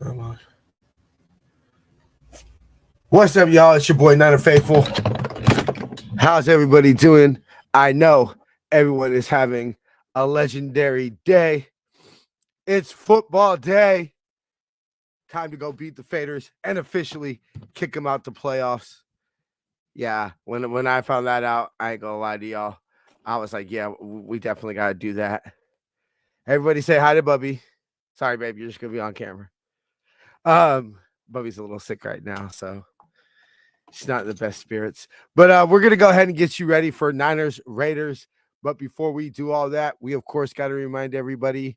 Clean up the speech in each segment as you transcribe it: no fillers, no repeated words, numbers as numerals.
Come on. What's up, y'all? It's your boy Niner Faithful. How's everybody doing? I know everyone is having a legendary day. It's football day. Time to go beat the Faders and officially kick them out the playoffs. Yeah, when I found that out, I ain't gonna lie to y'all. I was like, yeah, we definitely gotta do that. Everybody say hi to Bubby. Sorry, babe, you're just gonna be on camera. Bubby's a little sick right now, so she's not in the best spirits. But we're gonna go ahead and get you ready for Niners Raiders. But before we do all that, we of course got to remind everybody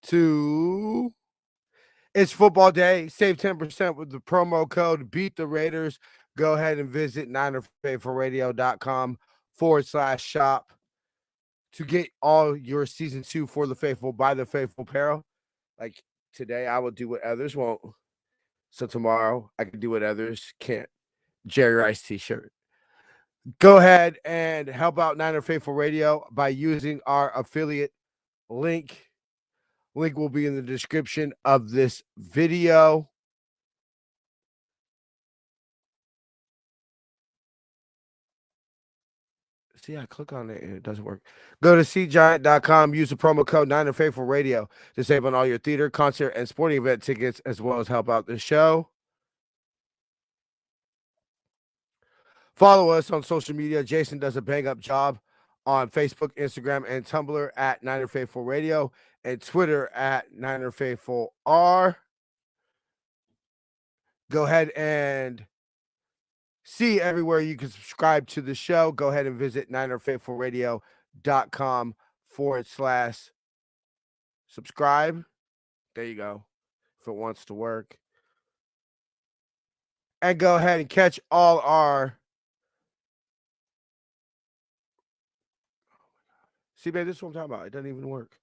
to it's football day. Save 10% with the promo code Beat the Raiders. Go ahead and visit NinerFaithfulRadio.com/shop to get all your season 2 for the faithful by the faithful apparel. Like today, I will do what others won't. So tomorrow, I can do what others can't. Jerry Rice t-shirt. Go ahead and help out Niner Faithful Radio by using our affiliate link. Link will be in the description of this video. See, I click on it and it doesn't work. Go to cgiant.com. Use the promo code Niner Faithful Radio to save on all your theater, concert, and sporting event tickets, as well as help out the show. Follow us on social media. Jason does a bang up job on Facebook, Instagram, and Tumblr at Niner Faithful Radio and Twitter at Niner Faithful R. Go ahead and see everywhere you can subscribe to the show. Go ahead and visit NinerFaithfulRadio.com/subscribe. There you go. If it wants to work. And go ahead and catch all our. See, babe, this is what I'm talking about. It doesn't even work.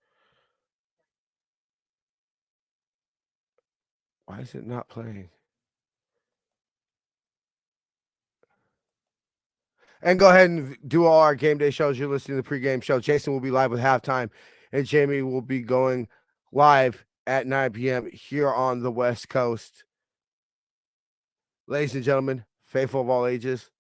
Why is it not playing? And go ahead and do all our game day shows. You're listening to the pregame show. Jason will be live with halftime, and Jamie will be going live at 9 p.m. here on the West Coast. Ladies and gentlemen, faithful of all ages,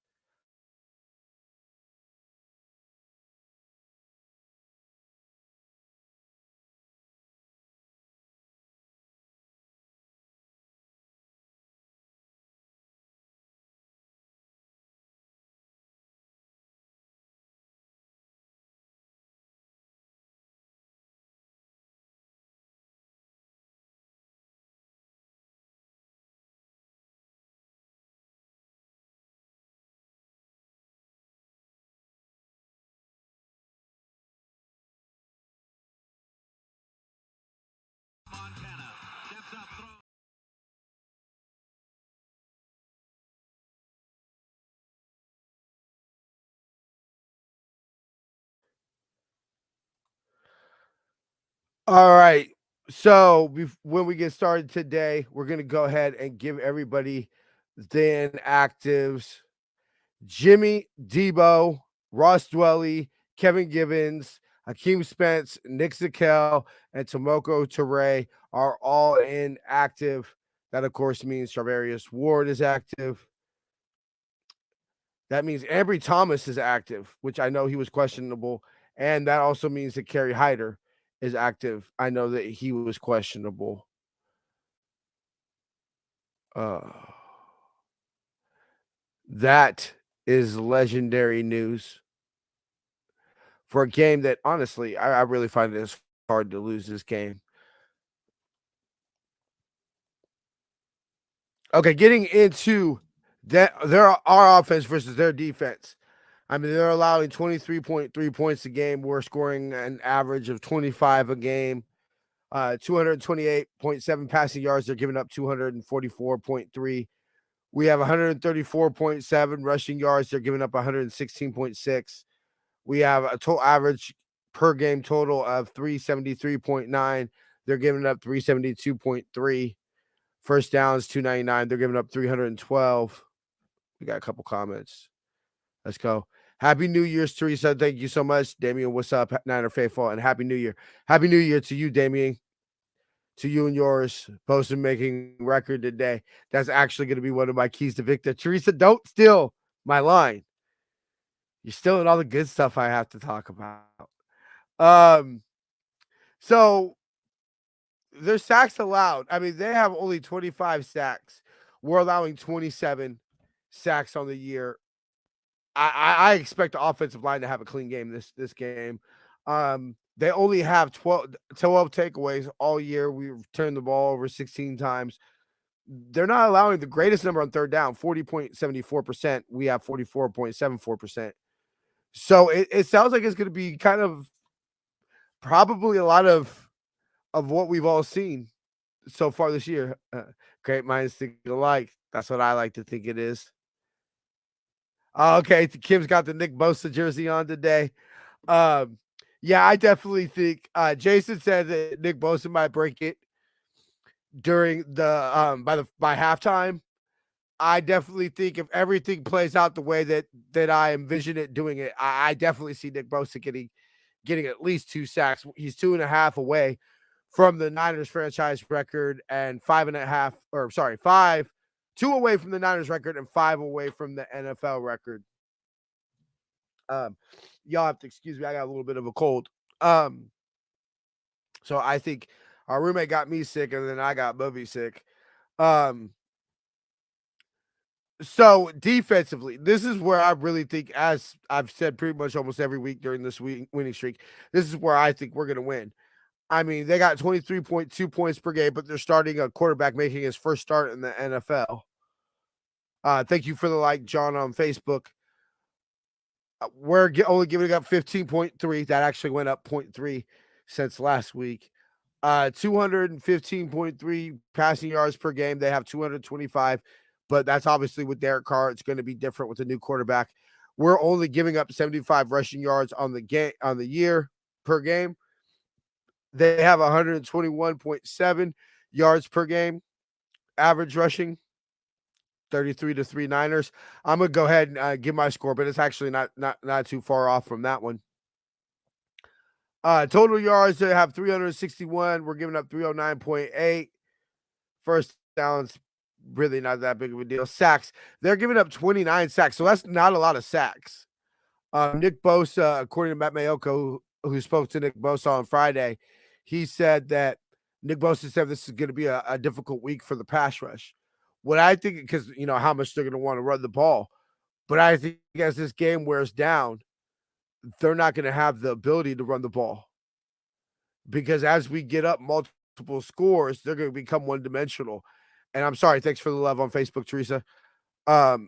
all right. So when we get started today, we're going to go ahead and give everybody the inactives. Jimmy Debo, Ross Dwelly, Kevin Givens, Hakeem Spence, Nick Zakel, and Tomoko Ture are all inactive. That, of course, means Charvarius Ward is active. That means Ambry Thomas is active, which I know he was questionable. And that also means that Kerry Hyder is active. I know that he was questionable. That is legendary news for a game that, honestly, I really find it hard to lose this game. Okay, getting into that, our offense versus their defense. I mean, they're allowing 23.3 points a game. We're scoring an average of 25 a game. 228.7 passing yards. They're giving up 244.3. We have 134.7 rushing yards. They're giving up 116.6. We have a total average per game total of 373.9. They're giving up 372.3. First downs, 299. They're giving up 312. We got a couple comments. Let's go. Happy New Year's, Teresa. Thank you so much. Damien, what's up? Niner Faithful, and Happy New Year. Happy New Year to you, Damien. to you and yours. Bosa making record today. That's actually going to be one of my keys to victory. Teresa, don't steal my line. You're stealing all the good stuff I have to talk about. Um, so their sacks allowed. I mean, they have only 25 sacks. We're allowing 27 sacks on the year. I expect the offensive line to have a clean game this game. They only have 12 takeaways all year. We've turned the ball over 16 times. They're not allowing the greatest number on third down, 40.74%. We have 44.74%. So it sounds like it's going to be kind of probably a lot of what we've all seen so far this year. Great minds think alike. That's what I like to think it is. Okay, Kim's got the Nick Bosa jersey on today. Yeah, I definitely think Jason said that Nick Bosa might break it during the by halftime. I definitely think if everything plays out the way that I envision it doing it, I definitely see Nick Bosa getting at least 2 sacks. He's 2.5 away from the Niners franchise record and 5.5, or sorry, 2 away from the Niners record and 5 away from the NFL record. Y'all have to excuse me. I got a little bit of a cold. So I think our roommate got me sick and then I got Bubby sick. So defensively, this is where I really think, as I've said pretty much almost every week during this winning streak, this is where I think we're going to win. I mean, they got 23.2 points per game, but they're starting a quarterback making his first start in the NFL. Thank you for the like, John, on Facebook. We're only giving up 15.3. That actually went up 0.3 since last week. 215.3 passing yards per game. They have 225, but that's obviously with Derek Carr. It's going to be different with the new quarterback. We're only giving up 75 rushing yards on the year per game. They have 121.7 yards per game average rushing. 33-3 Niners. I'm gonna go ahead and give my score, but it's actually not too far off from that one. Total yards, they have 361. We're giving up 309.8. First downs, really not that big of a deal. Sacks, they're giving up 29 sacks, so that's not a lot of sacks. Nick Bosa, according to Matt Mayoko, who spoke to Nick Bosa on Friday, he said that Nick Bosa said this is going to be a difficult week for the pass rush. What I think, because you know how much they're going to want to run the ball, but I think as this game wears down, they're not going to have the ability to run the ball, because as we get up multiple scores, they're going to become one-dimensional. And I'm sorry, thanks for the love on Facebook, Teresa. I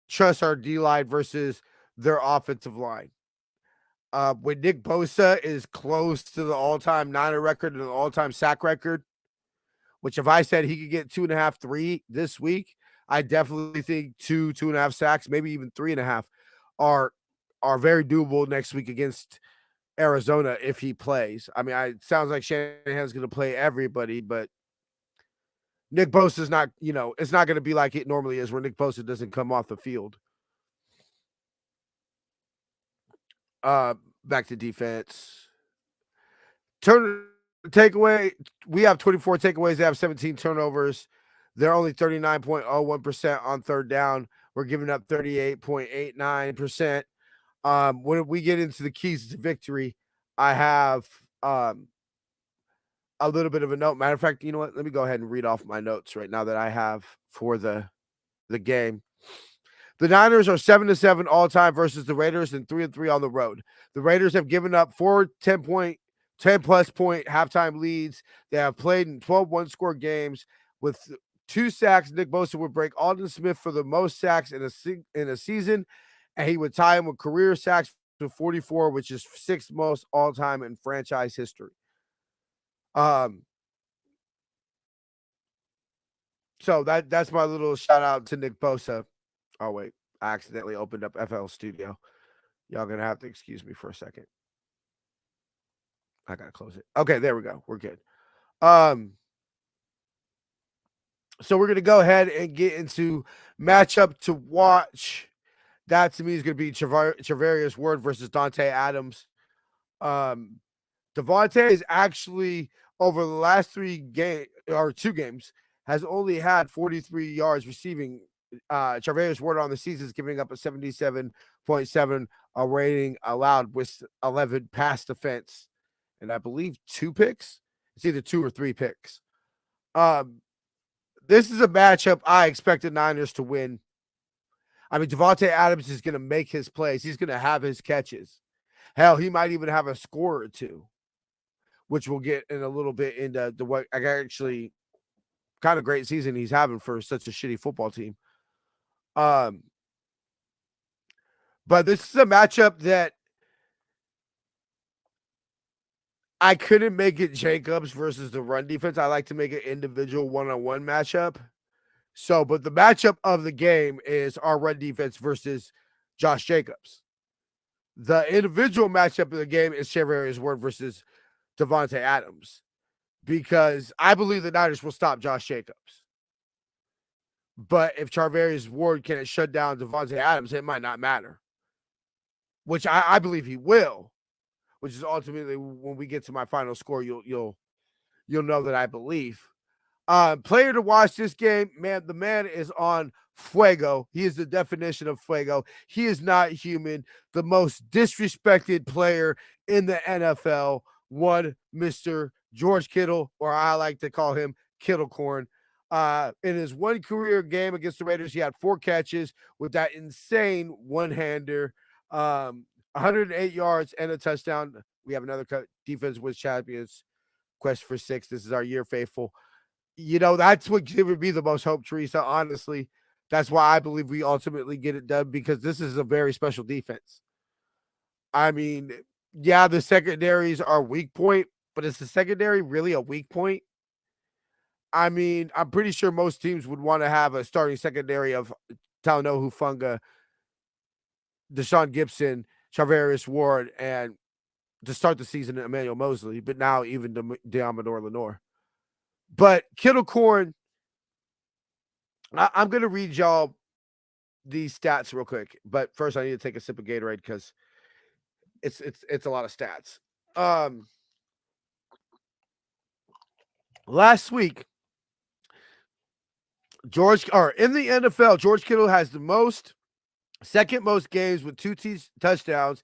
trust our D-line versus their offensive line. When Nick Bosa is close to the all-time Niner record and the all-time sack record, which if I said he could get 2.5, 3 this week, I definitely think 2.5 sacks, maybe even 3.5 are very doable next week against Arizona if he plays. I mean, it sounds like Shanahan's going to play everybody, but Nick Bosa's not, it's not going to be like it normally is where Nick Bosa doesn't come off the field. Back to defense. Takeaway, we have 24 takeaways. They have 17 turnovers. They're only 39.01% on third down. We're giving up 38.89%. When we get into the keys to victory, I have a little bit of a note. Matter of fact, you know what? Let me go ahead and read off my notes right now that I have for the game. The Niners are 7-7 all time versus the Raiders and 3-3 on the road. The Raiders have given up 4 10-plus point halftime leads. They have played in 12 one-score games with 2 sacks. Nick Bosa would break Aldon Smith for the most sacks in a season, and he would tie him with career sacks to 44, which is 6th most all-time in franchise history. So that's my little shout out to Nick Bosa. Oh wait, I accidentally opened up FL Studio. Y'all gonna have to excuse me for a second. I gotta close it. Okay, there we go. We're good. So we're gonna go ahead and get into matchup to watch. That to me is gonna be Travarius Ward versus Dante Adams. Devontae is actually over the last 2 games has only had 43 yards receiving. Charvarius Ward on the season is giving up a 77.7 rating allowed with 11 pass defense, and I believe 2 picks. It's either 2 or 3 picks. This is a matchup I expect the Niners to win. I mean, Devontae Adams is going to make his plays. He's going to have his catches. Hell, he might even have a score or two, which we'll get in a little bit into the what actually kind of great season he's having for such a shitty football team. But this is a matchup that I couldn't make it Jacobs versus the run defense. I like to make it individual one-on-one matchup. So, but the matchup of the game is our run defense versus Josh Jacobs. The individual matchup of the game is Charvarius Ward versus Devontae Adams, because I believe the Niners will stop Josh Jacobs. But if Charvarius Ward can't shut down Devontae Adams, it might not matter, which I believe he will, which is ultimately when we get to my final score, you'll know that I believe. Player to watch this game, man, the man is on fuego. He is the definition of fuego. He is not human. The most disrespected player in the NFL, one Mr. George Kittle, or I like to call him Kittlecorn. In his one career game against the Raiders, he had 4 catches with that insane one-hander, 108 yards and a touchdown. We have another defense with champions. Quest for 6. This is our year, faithful. You know, that's what would be the most hope, Teresa, honestly. That's why I believe we ultimately get it done, because this is a very special defense. I mean, yeah, the secondaries are weak point, but is the secondary really a weak point? I mean, I'm pretty sure most teams would want to have a starting secondary of Talanoa Hufanga, Deshaun Gibson, Charvarius Ward, and to start the season, Emmanuel Mosley, but now even Deommodore Lenoir. But Kittlecorn, I'm going to read y'all these stats real quick. But first, I need to take a sip of Gatorade because it's a lot of stats. Last week, in the NFL, George Kittle has the second most games with 2 touchdowns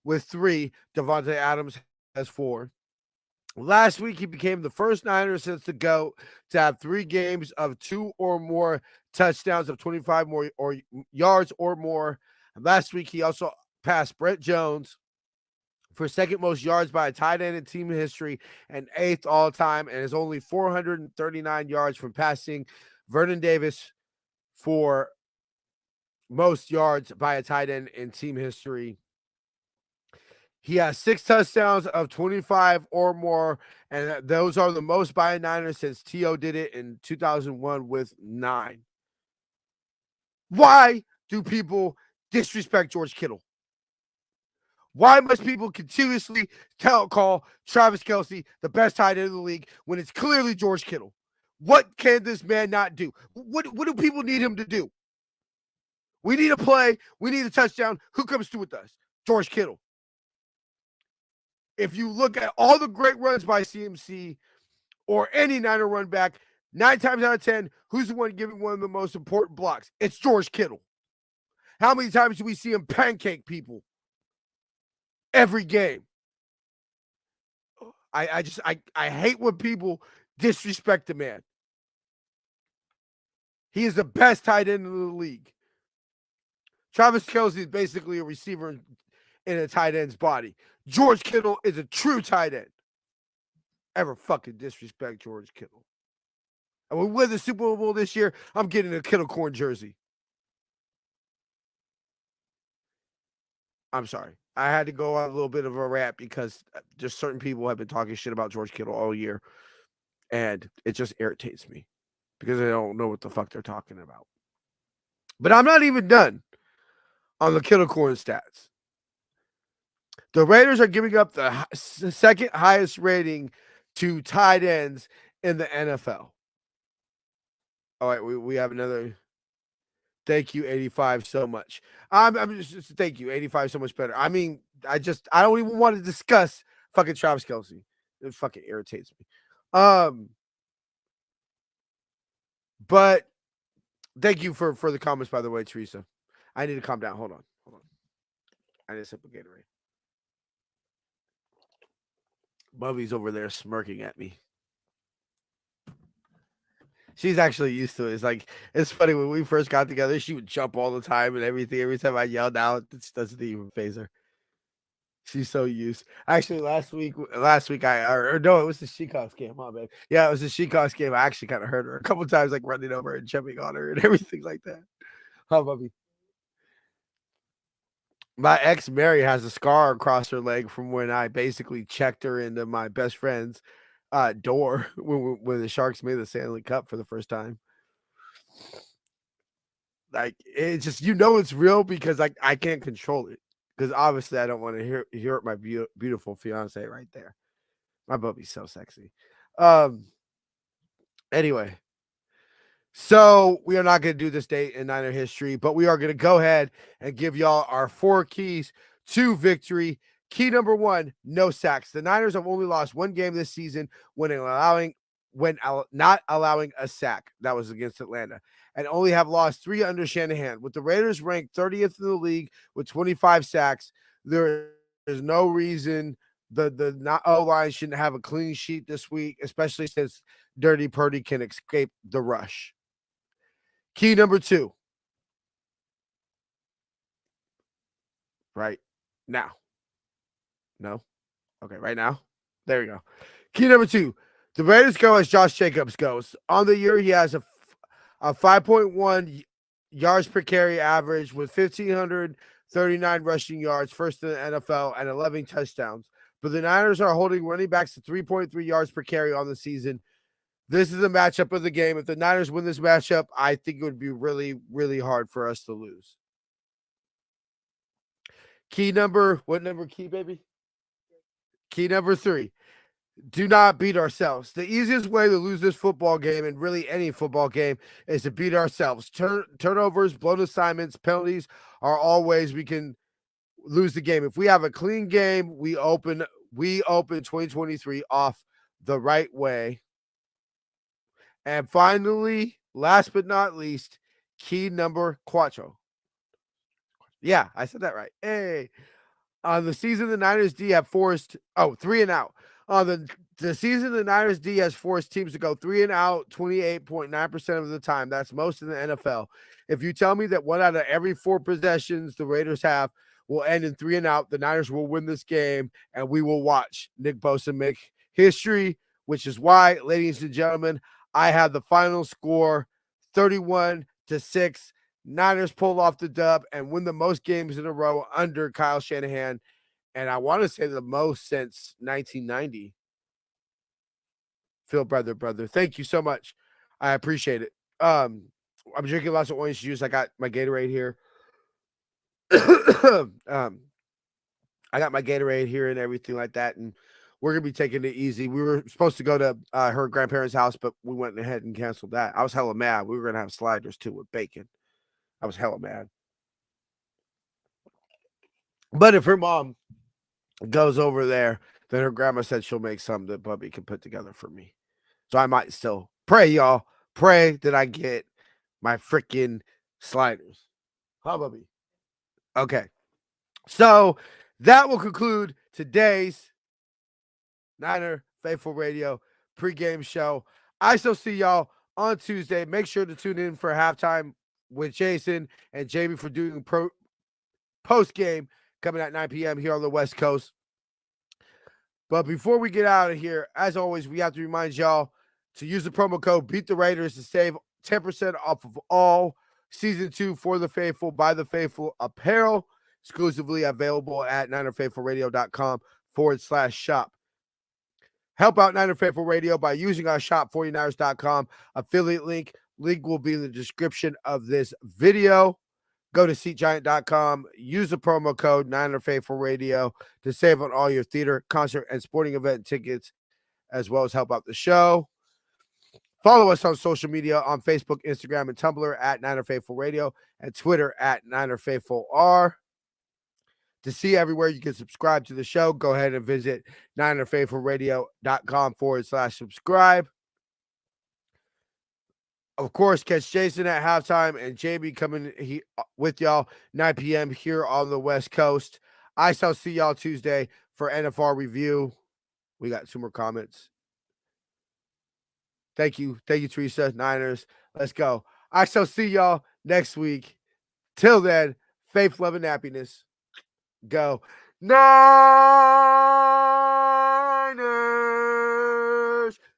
with 3. Devontae Adams has 4. Last week, he became the first Niner since the GOAT to have 3 games of 2 or more touchdowns of 25 more or yards or more. And last week, he also passed Brett Jones for second most yards by a tight end in team history and 8th all time, and is only 439 yards from passing Vernon Davis for most yards by a tight end in team history. He has 6 touchdowns of 25 or more, and those are the most by a Niner since T.O. did it in 2001 with 9. Why do people disrespect George Kittle? Why must people continuously call Travis Kelce the best tight end in the league when it's clearly George Kittle? What can this man not do? What do people need him to do? We need a play. We need a touchdown. Who comes through with us? George Kittle. If you look at all the great runs by CMC or any Niner run back, 9 times out of 10, who's the one giving one of the most important blocks? It's George Kittle. How many times do we see him pancake people? Every game. I hate when people disrespect the man. He is the best tight end in the league. Travis Kelce is basically a receiver in a tight end's body. George Kittle is a true tight end. Ever fucking disrespect George Kittle? And we win the Super Bowl this year, I'm getting a Kittlecorn jersey. I'm sorry. I had to go on a little bit of a rant because just certain people have been talking shit about George Kittle all year. And it just irritates me because they don't know what the fuck they're talking about. But I'm not even done on the Kittlecorn stats. The Raiders are giving up the second highest rating to tight ends in the NFL. All right, we have another. Thank you, 85, so much. I'm just thank you, 85, so much better. I mean, I don't even want to discuss Fucking Travis Kelce. It fucking irritates me. But thank you for the comments, by the way, Teresa. I need to calm down. Hold on. I need a sip of Gatorade. Bubby's over there smirking at me. She's actually used to it. It's funny when we first got together, she would jump all the time and everything. Every time I yelled out, it doesn't even phase her. She's so used. Actually, last week it was the Sheikoffs game, huh, man? Yeah, it was the Sheikoffs game. I actually kind of hurt her a couple times, like running over and jumping on her and everything like that. Huh, Bubby? My ex Mary has a scar across her leg from when I basically checked her into my best friend's door when the Sharks made the Stanley Cup for the first time. Like, it's just, it's real because I can't control it, because obviously I don't want to hear my beautiful fiance right there. My Bubby's so sexy. Anyway, so we are not going to do this date in Niner history, but we are going to go ahead and give y'all our 4 keys to victory. Key number 1, no sacks. The Niners have only lost 1 game this season when not allowing a sack. That was against Atlanta. And only have lost 3 under Shanahan. With the Raiders ranked 30th in the league with 25 sacks, there is no reason the O-line shouldn't have a clean sheet this week, especially since Dirty Purdy can escape the rush. Key number 2. Right now. No? Okay, right now. There we go. Key number 2. The Raiders go as Josh Jacobs goes. On the year, he has a 5.1 yards per carry average with 1,539 rushing yards, first in the NFL, and 11 touchdowns. But the Niners are holding running backs to 3.3 yards per carry on the season. This is the matchup of the game. If the Niners win this matchup, I think it would be really, really hard for us to lose. What number key, baby? Key number 3. Do not beat ourselves. The easiest way to lose this football game, and really any football game, is to beat ourselves. Turnovers, blown assignments, penalties are all ways we can lose the game. If we have a clean game, we open 2023 off the right way. And finally, last but not least, key number 4. Yeah, I said that right. Hey. On the season, the Niners D have forced 3 and out. On the season, the Niners D has forced teams to go 3 and out 28.9% of the time. That's most in the NFL. If you tell me that 1 out of every 4 possessions the Raiders have will end in 3 and out, the Niners will win this game, and we will watch Nick Bosa make history, which is why, ladies and gentlemen, I have the final score 31-6. Niners pull off the dub and win the most games in a row under Kyle Shanahan. And I want to say the most since 1990. Phil, brother. Thank you so much. I appreciate it. I'm drinking lots of orange juice. I got my Gatorade here. I got my Gatorade here and everything like that. And we're going to be taking it easy. We were supposed to go to her grandparents' house, but we went ahead and canceled that. I was hella mad. We were going to have sliders too with bacon. I was hella mad. But if her mom goes over there, then her grandma said she'll make some that Bubby can put together for me. So I might still pray, y'all. Pray that I get my freaking sliders. Huh, Bubby? Okay. So that will conclude today's Niner Faithful Radio pregame show. I shall see y'all on Tuesday. Make sure to tune in for halftime with Jason and Jamie for doing post game coming at 9 p.m. here on the West Coast. But before we get out of here, as always, we have to remind y'all to use the promo code Beat the Raiders to save 10% off of all Season 2 For the Faithful by the Faithful apparel, exclusively available at NinerFaithfulRadio.com/shop. Help out Niner Faithful Radio by using our shop49ers.com affiliate link. Link will be in the description of this video. Go to SeatGiant.com. Use the promo code Niner Faithful Radio to save on all your theater, concert, and sporting event tickets, as well as help out the show. Follow us on social media on Facebook, Instagram, and Tumblr at Niner Faithful Radio and Twitter at Niner Faithful R. To see everywhere you can subscribe to the show, go ahead and visit NinerFaithfulRadio.com/subscribe. Of course, catch Jason at halftime and Jamie coming with y'all 9 p.m. here on the West Coast. I shall see y'all Tuesday for NFR review. We got 2 more comments. Thank you, Teresa. Niners. Let's go. I shall see y'all next week. Till then, faith, love, and happiness. Go Niners!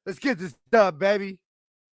Let's get this done, baby.